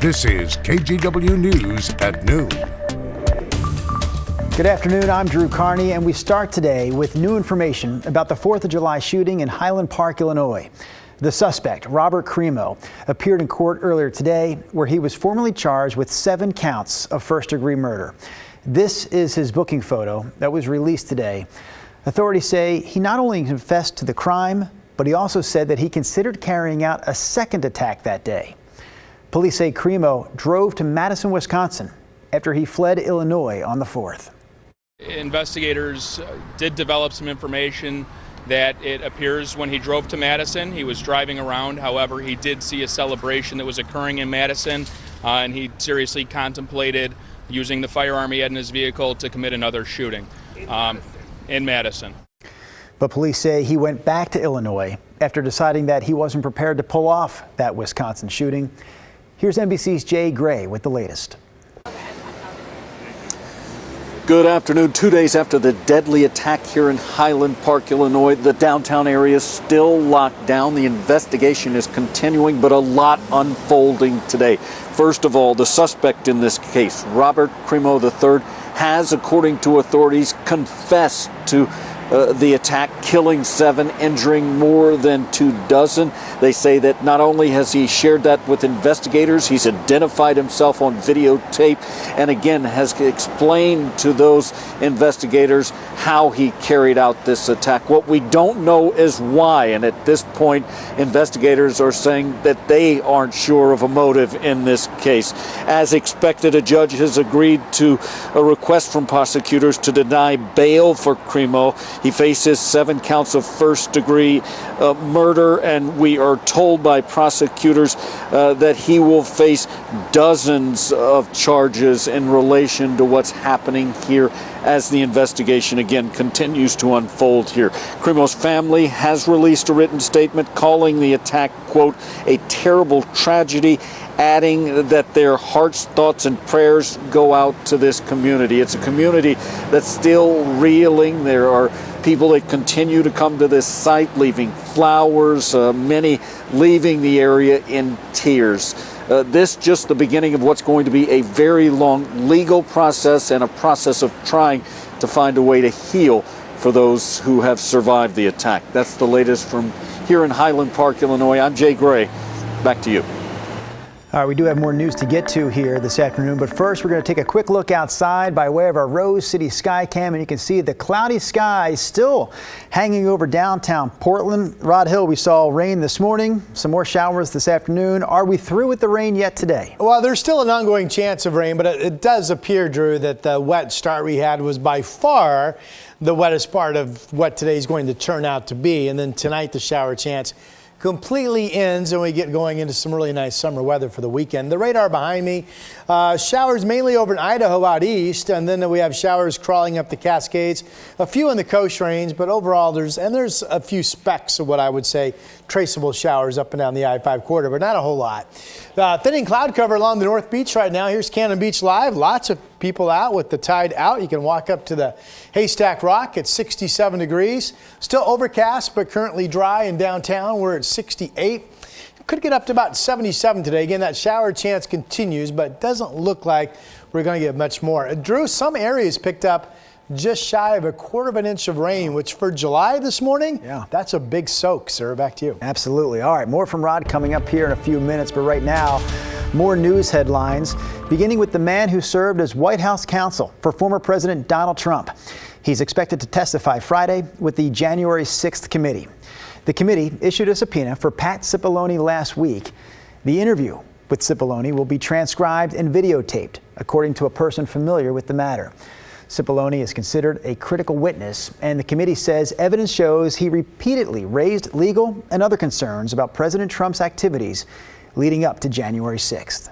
This is KGW News at noon. Good afternoon, I'm Drew Carney, and we start today with new information about the 4th of July shooting in Highland Park, Illinois. The suspect, Robert Cremo, appeared in court earlier today where he was formally charged with 7 counts of first-degree murder. This is his booking photo that was released today. Authorities say he not only confessed to the crime, but he also said that he considered carrying out a second attack that day. Police say Cremo drove to Madison, Wisconsin after he fled Illinois on the 4th. Investigators did develop some information that it appears when he drove to Madison, he was driving around. However, he did see a celebration that was occurring in Madison, and he seriously contemplated using the firearm he had in his vehicle to commit another shooting in Madison. But police say he went back to Illinois after deciding that he wasn't prepared to pull off that Wisconsin shooting. Here's NBC's Jay Gray with the latest. Good afternoon. 2 days after the deadly attack here in Highland Park, Illinois, the downtown area is still locked down. The investigation is continuing, but a lot unfolding today. First of all, the suspect in this case, Robert Cremo III, has, according to authorities, confessed to the attack, killing 7, injuring more than 2 dozen. They say that not only has he shared that with investigators, he's identified himself on videotape and again has explained to those investigators how he carried out this attack. What we don't know is why, and at this point investigators are saying that they aren't sure of a motive in this case. As expected, a judge has agreed to a request from prosecutors to deny bail for Cremo. He faces 7 counts of first-degree murder, and we are told by prosecutors that he will face dozens of charges in relation to what's happening here as the investigation again continues to unfold here. Cremo's family has released a written statement calling the attack, quote, a terrible tragedy, adding that their hearts, thoughts, and prayers go out to this community. It's a community that's still reeling. There are people that continue to come to this site, leaving flowers, many leaving the area in tears. This just the beginning of what's going to be a very long legal process and a process of trying to find a way to heal for those who have survived the attack. That's the latest from here in Highland Park, Illinois. I'm Jay Gray. Back to you. All right, we do have more news to get to here this afternoon, but first we're going to take a quick look outside by way of our Rose City Sky Cam, and you can see the cloudy sky still hanging over downtown Portland. Rod Hill, we saw rain this morning, some more showers this afternoon. Are we through with the rain yet today? Well, there's still an ongoing chance of rain, but it does appear, Drew, that the wet start we had was by far the wettest part of what today is going to turn out to be, and then tonight the shower chance completely ends and we get going into some really nice summer weather for the weekend. The radar behind me, showers mainly over in Idaho out east, and then we have showers crawling up the Cascades, a few in the Coast Range, but overall there's a few specks of what I would say traceable showers up and down the I-5 corridor, but not a whole lot. Thinning cloud cover along the North Beach right now. Here's Cannon Beach Live. Lots of people out with the tide out. You can walk up to the Haystack Rock at 67 degrees. Still overcast, but currently dry in downtown. We're at 68. Could get up to about 77 today. Again, that shower chance continues, but it doesn't look like we're going to get much more. Drew, some areas picked up just shy of 1/4 inch of rain, which for July this morning, that's a big soak, sir. Back to you. Absolutely. All right, more from Rod coming up here in a few minutes, but right now, more news headlines, beginning with the man who served as White House counsel for former President Donald Trump. He's expected to testify Friday with the January 6th committee. The committee issued a subpoena for Pat Cipollone last week. The interview with Cipollone will be transcribed and videotaped, according to a person familiar with the matter. Cipollone is considered a critical witness, and the committee says evidence shows he repeatedly raised legal and other concerns about President Trump's activities leading up to January 6th.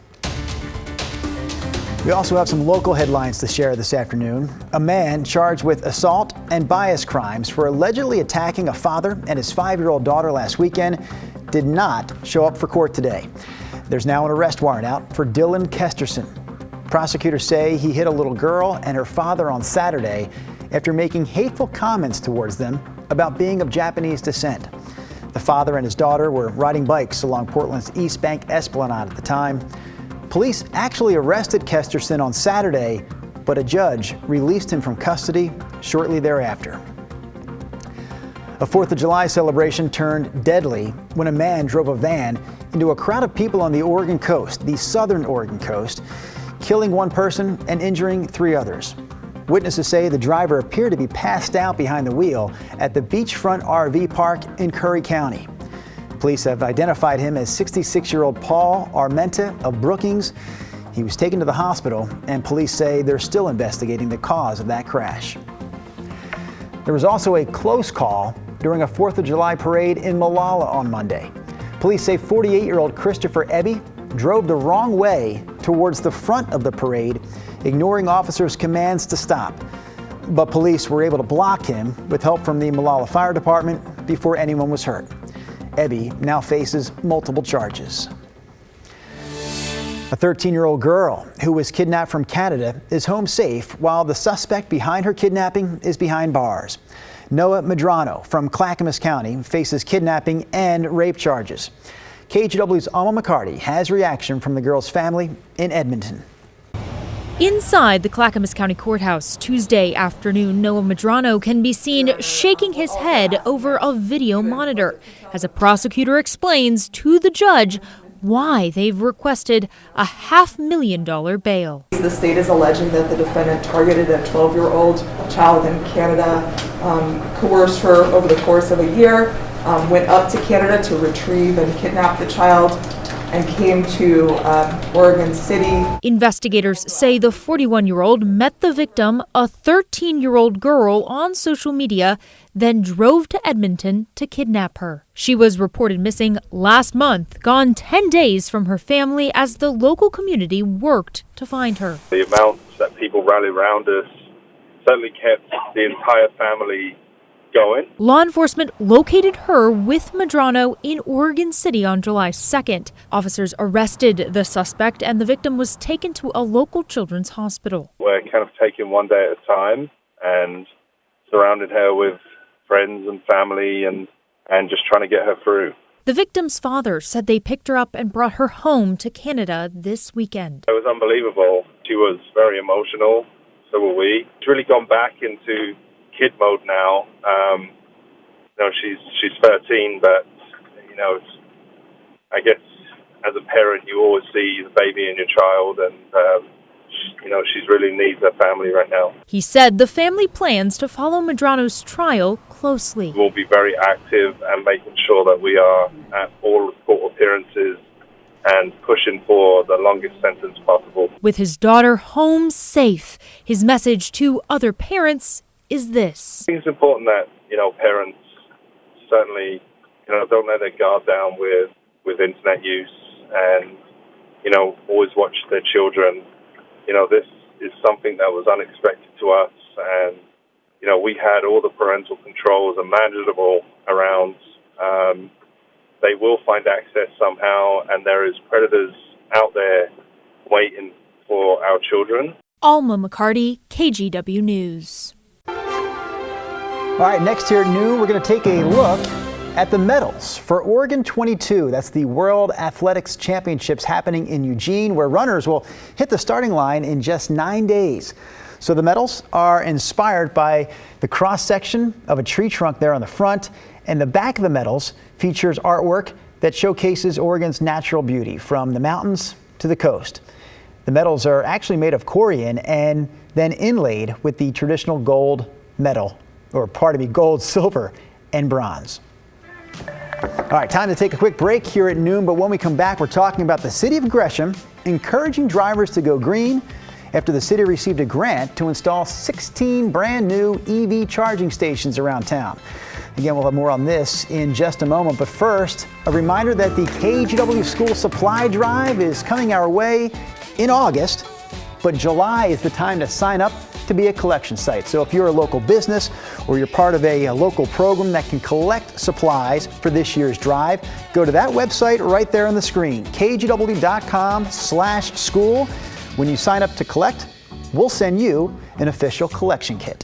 We also have some local headlines to share this afternoon. A man charged with assault and bias crimes for allegedly attacking a father and his 5-year-old daughter last weekend did not show up for court today. There's now an arrest warrant out for Dylan Kesterson. Prosecutors say he hit a little girl and her father on Saturday after making hateful comments towards them about being of Japanese descent. The father and his daughter were riding bikes along Portland's East Bank Esplanade at the time. Police actually arrested Kesterson on Saturday, but a judge released him from custody shortly thereafter. A 4th of July celebration turned deadly when a man drove a van into a crowd of people on the Oregon coast, the southern Oregon coast, killing one person and injuring 3 others. Witnesses say the driver appeared to be passed out behind the wheel at the beachfront RV park in Curry County. Police have identified him as 66-year-old Paul Armenta of Brookings. He was taken to the hospital, and police say they're still investigating the cause of that crash. There was also a close call during a 4th of July parade in Molalla on Monday. Police say 48-year-old Christopher Eby drove the wrong way towards the front of the parade, ignoring officers' commands to stop. But police were able to block him with help from the Molalla Fire Department before anyone was hurt. Eby now faces multiple charges. A 13-year-old girl who was kidnapped from Canada is home safe, while the suspect behind her kidnapping is behind bars. Noah Medrano from Clackamas County faces kidnapping and rape charges. KGW's Alma McCarty has reaction from the girl's family in Edmonton. Inside the Clackamas County Courthouse Tuesday afternoon, Noah Medrano can be seen shaking his head over a video monitor as a prosecutor explains to the judge why they've requested a $500,000 bail. The state is alleging that the defendant targeted a 12-year-old child in Canada, coerced her over the course of a year, went up to Canada to retrieve and kidnap the child, and came to Oregon City. Investigators say the 41-year-old met the victim, a 13-year-old girl, on social media, then drove to Edmonton to kidnap her. She was reported missing last month, gone 10 days from her family as the local community worked to find her. The amount that people rallied around us certainly kept the entire family going. Law enforcement located her with Medrano in Oregon City on July 2nd. Officers arrested the suspect and the victim was taken to a local children's hospital. We're kind of taking one day at a time and surrounded her with friends and family and just trying to get her through. The victim's father said they picked her up and brought her home to Canada this weekend. It was unbelievable. She was very emotional, so were we. She's really gone back into kid mode now. She's 13, but I guess as a parent you always see the baby in your child, and she's really needs her family right now. He said the family plans to follow Medrano's trial closely. We'll be very active and making sure that we are at all court appearances and pushing for the longest sentence possible. With his daughter home safe, his message to other parents is this. I think it's important that, parents certainly, don't let their guard down with internet use and, always watch their children. This is something that was unexpected to us, and, we had all the parental controls imaginable around. They will find access somehow, and there is predators out there waiting for our children. Alma McCarty, KGW News. All right, next here at noon, we're going to take a look at the medals for Oregon 22. That's the World Athletics Championships happening in Eugene, where runners will hit the starting line in just 9 days. So the medals are inspired by the cross-section of a tree trunk there on the front, and the back of the medals features artwork that showcases Oregon's natural beauty from the mountains to the coast. The medals are actually made of corian and then inlaid with the traditional gold medal, gold, silver, and bronze. All right, time to take a quick break here at noon, but when we come back, we're talking about the city of Gresham encouraging drivers to go green after the city received a grant to install 16 brand new EV charging stations around town. Again, we'll have more on this in just a moment, but first, a reminder that the KGW School Supply Drive is coming our way in August, but July is the time to sign up to be a collection site. So if you're a local business or you're part of a local program that can collect supplies for this year's drive, go to that website right there on the screen, kgw.com/school. When you sign up to collect, we'll send you an official collection kit.